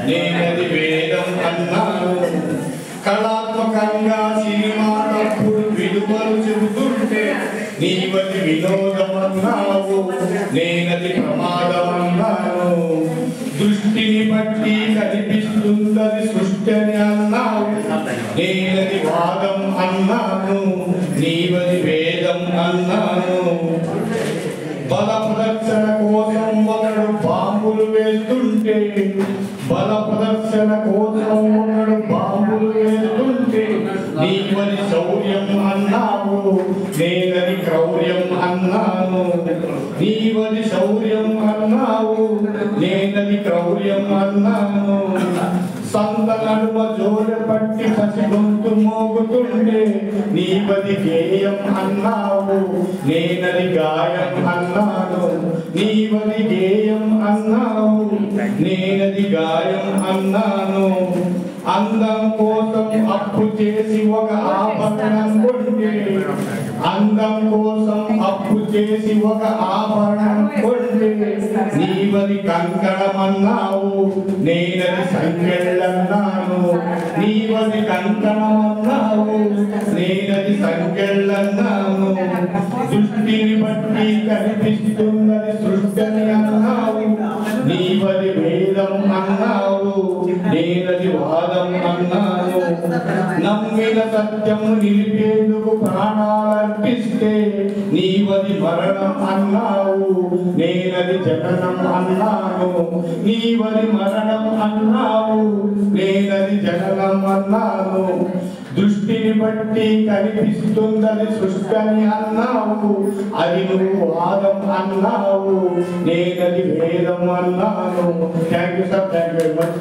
నేనది వేదం అన్నాను. కళాత్మకంగా సినిమా తప్పుడు విలువలు చెబుతుంటే నీవది వినోదం అన్నావు, నేనది ప్రమాదం అన్నాను. దృష్టిని బట్టి కనిపిస్తుందది సృష్టి అని అన్నావు, నేనది వాదం అన్నాను. నీవది వేదం అన్నాను. బల ప్రదర్శన కోసం ఒకడు బాంబులు వేస్తుంటే, బల ప్రదర్శన కోసం ఒకడు బాంబులు వేస్తుంటే నీవది శౌర్యం అన్నావు, నేనది క్రౌర్యం అన్నాను. నీవది శౌర్యం అన్నావు, నేనది క్రౌర్యం అన్నాను. సంత నడుమ జోడ పట్టి పసి గొంతు మోగుతుండే నీవది గేయం అన్నావు, నేనది గాయం అన్నాను. నీవది గేయం అన్నావు, నేనది గాయం అన్నాను. అందం కోసం అప్పు చేసి ఒక ఆభరణం కొంటే, అందం కోసం అప్పు చేసి ఒక ఆభరణం కొంటే నీవది కంకణం అన్నావు, నేనది సంకెళ్ళన్నాను. నీవది కంకణం అన్నావు, నేనది సంకెళ్ళన్నాను. దృష్టిని బట్టి కనిపిస్తున్నది సృష్టి అన్నావు, నీవది వేదం అన్నావు, నేనది వాదం అన్నాను. నమ్మిన సత్యం నిలిపేందుకు ప్రాణాలర్పిస్తే నీవది మరణం అన్నావు, నేనది జననం అన్నాను. నీవది మరణం అన్నావు, నేనది జననం అన్నాను. దృష్టిని బట్టి కనిపిస్తుందని సృష్టి అన్నావు, అది నువ్వు వాదం అన్నావు, నేనది వేదం అన్నాను. Thank you sir, thank you very much.